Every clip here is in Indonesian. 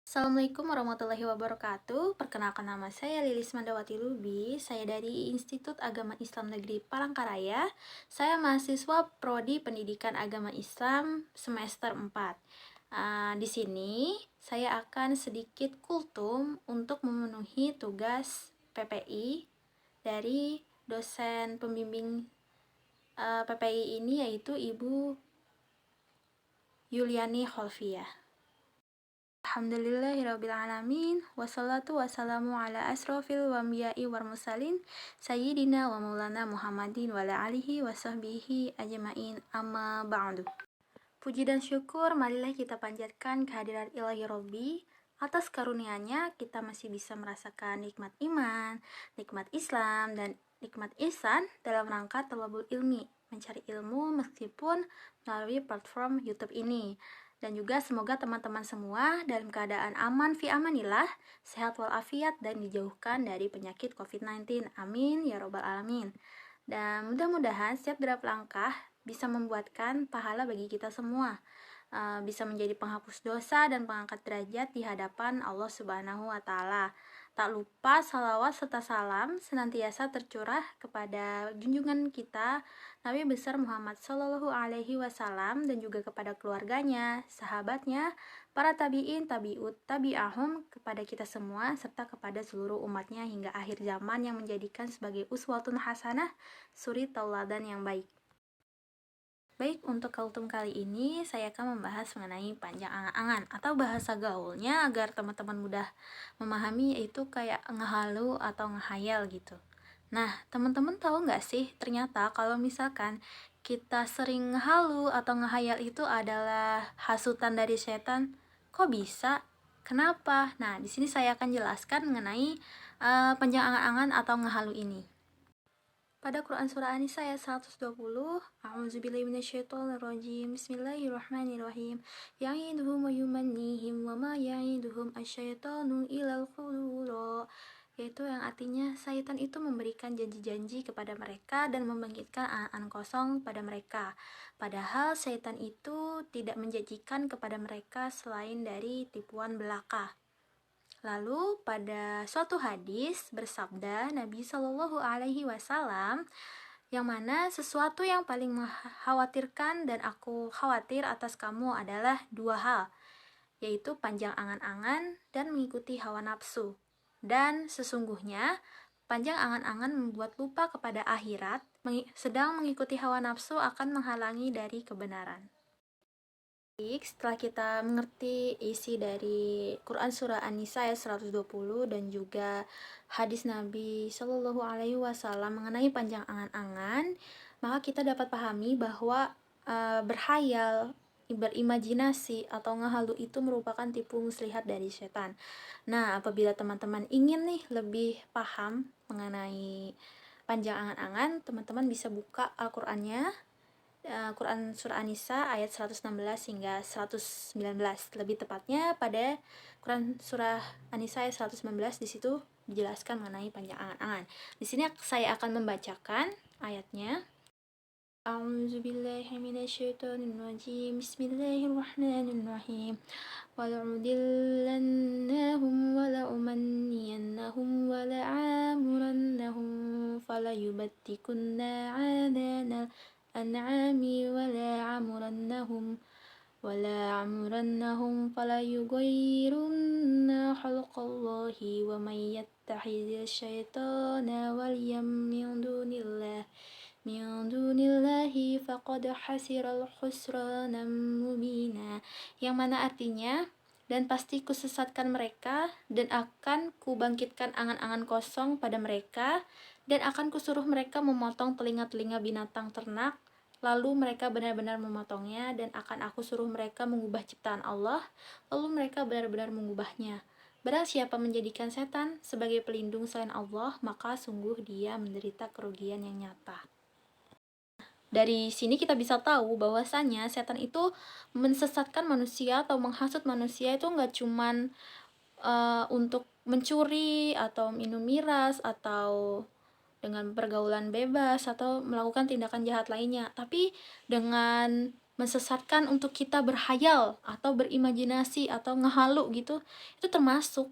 Assalamualaikum warahmatullahi wabarakatuh. Perkenalkan, nama saya Lilis Mandawati Lubi. Saya dari Institut Agama Islam Negeri Palangkaraya. Saya mahasiswa Prodi Pendidikan Agama Islam semester 4. Di sini saya akan sedikit kultum untuk memenuhi tugas PPI dari dosen pembimbing PPI ini, yaitu Ibu Yuliani Kholfiah. Alhamdulillahirrabbilalamin. Wassalatu wassalamu ala asrofil wambiyai warmusalin Sayyidina wa maulana Muhammadin wa ala alihi wa sahbihi ajma'in, amma ba'du. Puji dan syukur marilah kita panjatkan kehadiran Ilahi Robbi. Atas karunia-Nya kita masih bisa merasakan nikmat iman, nikmat Islam, dan nikmat ihsan dalam rangka thalabul ilmi, mencari ilmu meskipun melalui platform YouTube ini. Dan juga semoga teman-teman semua dalam keadaan aman fi amanillah, sehat walafiat, dan dijauhkan dari penyakit COVID-19. Amin ya robbal alamin. Dan mudah-mudahan setiap derap langkah bisa membuatkan pahala bagi kita semua, bisa menjadi penghapus dosa dan pengangkat derajat di hadapan Allah Subhanahu wa Ta'ala. Tak lupa salawat serta salam senantiasa tercurah kepada junjungan kita Nabi besar Muhammad Shallallahu Alaihi Wasallam, dan juga kepada keluarganya, sahabatnya, para tabiin, tabiut, tabi'ahum, kepada kita semua, serta kepada seluruh umatnya hingga akhir zaman, yang menjadikan sebagai uswatun hasanah, suri tauladan yang baik. Baik, untuk kultum kali ini saya akan membahas mengenai panjang angan-angan atau bahasa gaulnya agar teman-teman mudah memahami, yaitu kayak ngehalu atau ngehayal gitu. Nah, teman-teman tahu nggak sih ternyata kalau misalkan kita sering ngehalu atau ngehayal itu adalah hasutan dari setan? Kok bisa? Kenapa? Nah, di sini saya akan jelaskan mengenai panjang angan-angan atau ngehalu ini. Pada Quran Surah An-Nisa ayat 120, A'udzubillahi minasyaitonirrajim, Bismillahirrahmanirrahim, Ya'iduhum wa yumannihim wa ma ya'iduhum asyaitanu ilal khurura, yaitu yang artinya syaitan itu memberikan janji-janji kepada mereka dan membangkitkan angan-angan kosong pada mereka. Padahal syaitan itu tidak menjanjikan kepada mereka selain dari tipuan belaka. Lalu pada suatu hadis bersabda Nabi Shallallahu Alaihi Wasallam, yang mana sesuatu yang paling mengkhawatirkan dan aku khawatir atas kamu adalah dua hal, yaitu panjang angan-angan dan mengikuti hawa nafsu. Dan sesungguhnya panjang angan-angan membuat lupa kepada akhirat, sedang mengikuti hawa nafsu akan menghalangi dari kebenaran. Setelah kita mengerti isi dari Quran Surah An-Nisa ayat 120 dan juga hadis Nabi Shallallahu Alaihi Wasallam mengenai panjang angan-angan, maka kita dapat pahami bahwa berhayal, berimajinasi atau ngehalu itu merupakan tipu muslihat dari setan. Nah, apabila teman-teman ingin nih lebih paham mengenai panjang angan-angan, teman-teman bisa buka Al-Qur'annya, Quran Surah An-Nisa ayat 116 hingga 119. Lebih tepatnya pada Quran Surah An-Nisa ayat 119, di situ dijelaskan mengenai panjang angan-angan. Di sini saya akan membacakan ayatnya. A'udzubillahi minasyaitonirrajim. Bismillahirrahmanirrahim. وَلَأُضِلَّنَّهُمْ وَلَأُمَنِّيَنَّهُمْ وَلَآمُرَنَّهُمْ فَلَيُبَتِّكُنَّ آذَانَ الْأَنْعَامِ وَلَآمُرَنَّهُمْ فَلَيُغَيِّرُنَّ خَلْقَ اللَّهِ وَمَن يَتَّخِذِ الشَّيْطَانَ وَلِيًّا min dunillahi faqad khasiral khusranan mubina, yang mana artinya, dan pasti kusesatkan mereka dan akan kubangkitkan angan-angan kosong pada mereka, dan akan kusuruh mereka memotong telinga-telinga binatang ternak, lalu mereka benar-benar memotongnya, dan akan aku suruh mereka mengubah ciptaan Allah, lalu mereka benar-benar mengubahnya. Barang siapa menjadikan setan sebagai pelindung selain Allah, maka sungguh dia menderita kerugian yang nyata. Dari sini kita bisa tahu bahwasanya setan itu mensesatkan manusia atau menghasut manusia itu nggak cuman untuk mencuri atau minum miras atau dengan pergaulan bebas atau melakukan tindakan jahat lainnya, tapi dengan mensesatkan untuk kita berhayal atau berimajinasi atau ngehalu gitu, itu termasuk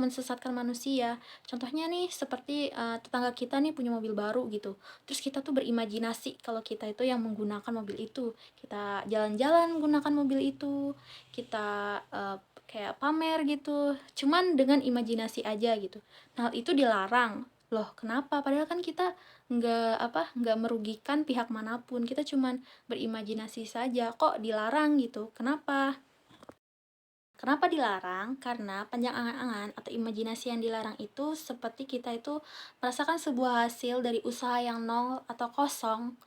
mensesatkan manusia. Contohnya nih seperti tetangga kita nih punya mobil baru gitu, terus kita tuh berimajinasi kalau kita itu yang menggunakan mobil itu, kita jalan-jalan menggunakan mobil itu, kita kayak pamer gitu, cuman dengan imajinasi aja gitu. Nah, hal itu dilarang. Loh, kenapa? Padahal kan kita nggak merugikan pihak manapun, kita cuman berimajinasi saja, kok dilarang gitu. Kenapa dilarang? Karena panjang angan-angan atau imajinasi yang dilarang itu seperti kita itu merasakan sebuah hasil dari usaha yang nol atau kosong.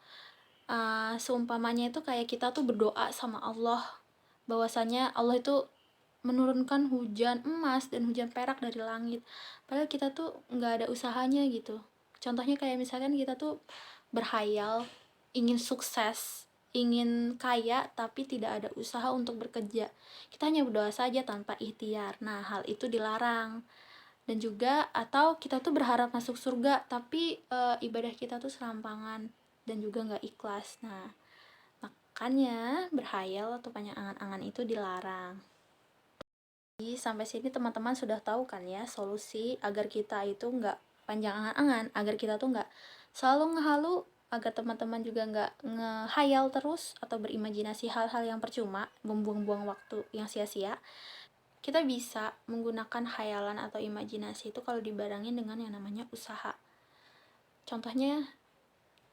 Seumpamanya itu kayak kita tuh berdoa sama Allah bahwasanya Allah itu menurunkan hujan emas dan hujan perak dari langit, padahal kita tuh nggak ada usahanya gitu. Contohnya kayak misalkan kita tuh berhayal ingin sukses, ingin kaya, tapi tidak ada usaha untuk bekerja, kita hanya berdoa saja tanpa ikhtiar. Nah, hal itu dilarang. Dan juga atau kita tuh berharap masuk surga tapi ibadah kita tuh serampangan dan juga nggak ikhlas. Nah, makanya berhayal atau panjang angan-angan itu dilarang. Jadi sampai sini teman-teman sudah tahu kan ya solusi agar kita itu nggak panjang angan-angan, agar kita tuh nggak selalu ngehalu, agar teman-teman juga nggak ngehayal terus atau berimajinasi hal-hal yang percuma, membuang-buang waktu yang sia-sia. Kita bisa menggunakan hayalan atau imajinasi itu kalau dibarengin dengan yang namanya usaha. Contohnya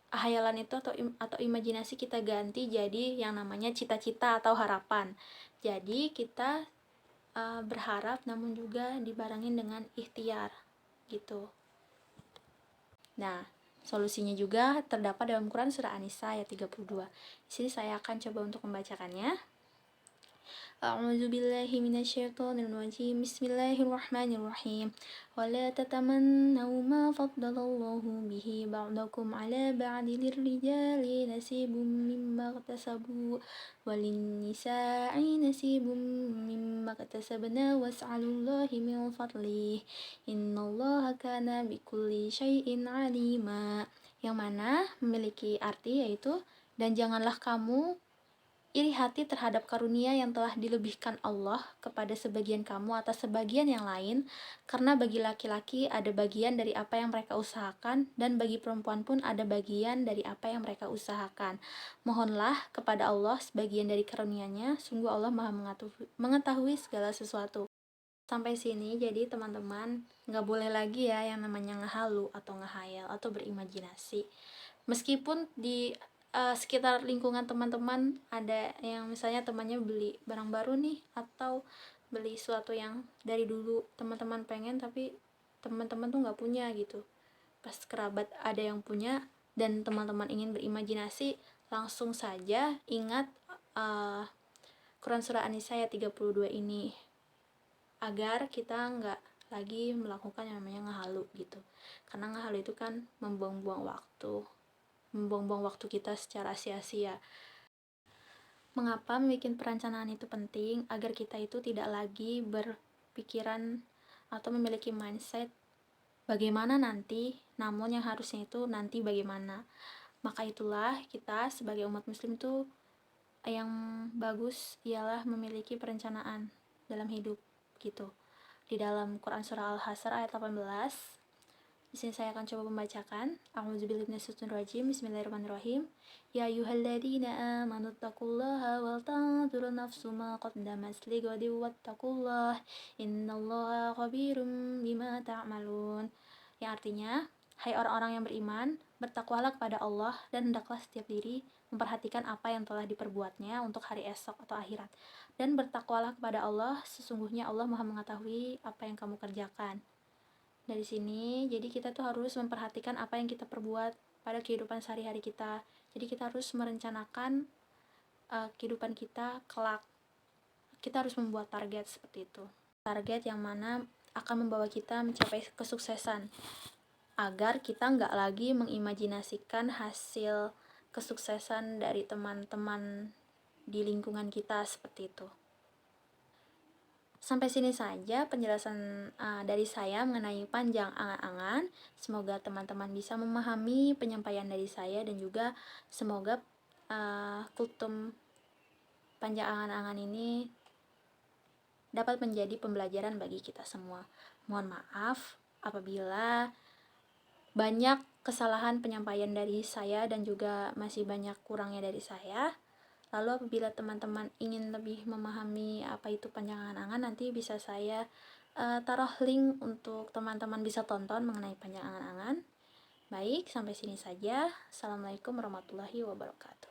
hayalan itu atau imajinasi kita ganti jadi yang namanya cita-cita atau harapan. Jadi kita berharap namun juga dibarengin dengan ikhtiar gitu. Nah, solusinya juga terdapat dalam Quran surah An-Nisa ayat 32. Di sini saya akan coba untuk membacakannya. أعوذ بالله من الشيطان الرجيم بسم الله الرحمن الرحيم ولا تتمنوا ما فضل الله به بعضكم على بعض للرجال نصيب مما اكتسبوا وللنساء نصيب مما اكتسبنا واسألوا الله من فضله إن الله كان بكل شيء عليما, yang mana memiliki arti yaitu dan janganlah kamu iri hati terhadap karunia yang telah dilebihkan Allah kepada sebagian kamu atas sebagian yang lain, karena bagi laki-laki ada bagian dari apa yang mereka usahakan, dan bagi perempuan pun ada bagian dari apa yang mereka usahakan. Mohonlah kepada Allah sebagian dari karunia-Nya, sungguh Allah Maha mengetahui segala sesuatu. Sampai sini, jadi teman-teman nggak boleh lagi ya yang namanya ngehalu atau ngehayal atau berimajinasi. Meskipun di sekitar lingkungan teman-teman ada yang misalnya temannya beli barang baru nih atau beli sesuatu yang dari dulu teman-teman pengen tapi teman-teman tuh nggak punya gitu. Pas kerabat ada yang punya dan teman-teman ingin berimajinasi, langsung saja ingat Quran surah An-Nisa ayat 32 ini, agar kita nggak lagi melakukan yang namanya ngehalu gitu. Karena ngehalu itu kan membuang-buang waktu kita secara sia-sia. Mengapa membuat perencanaan itu penting? Agar kita itu tidak lagi berpikiran atau memiliki mindset bagaimana nanti, namun yang harusnya itu nanti bagaimana. Maka itulah kita sebagai umat muslim itu yang bagus ialah memiliki perencanaan dalam hidup gitu. Di dalam Quran surah Al-Hasr ayat 18, di sini saya akan coba membacakan. A'udzubillahi minasyaitonir rajim. Bismillahirrahmanirrahim. Ya ayyuhalladzina amanu taqullaha wal tanzur nafsum ma qaddamat lighadin wattaqullaha innallaha khabirum bima ta'malun. Yang artinya, hai orang-orang yang beriman, bertakwalah kepada Allah dan hendaklah setiap diri memperhatikan apa yang telah diperbuatnya untuk hari esok atau akhirat. Dan bertakwalah kepada Allah, sesungguhnya Allah Maha mengetahui apa yang kamu kerjakan. Dari sini, jadi kita tuh harus memperhatikan apa yang kita perbuat pada kehidupan sehari-hari kita. Jadi kita harus merencanakan kehidupan kita kelak. Kita harus membuat target seperti itu. Target yang mana akan membawa kita mencapai kesuksesan. Agar kita nggak lagi mengimajinasikan hasil kesuksesan dari teman-teman di lingkungan kita seperti itu. Sampai sini saja penjelasan dari saya mengenai panjang angan-angan. Semoga teman-teman bisa memahami penyampaian dari saya dan juga semoga kultum panjang angan-angan ini dapat menjadi pembelajaran bagi kita semua. Mohon maaf apabila banyak kesalahan penyampaian dari saya dan juga masih banyak kurangnya dari saya. Lalu apabila teman-teman ingin lebih memahami apa itu panjang angan-angan, nanti bisa saya taruh link untuk teman-teman bisa tonton mengenai panjang angan-angan. Baik, sampai sini saja. Assalamualaikum warahmatullahi wabarakatuh.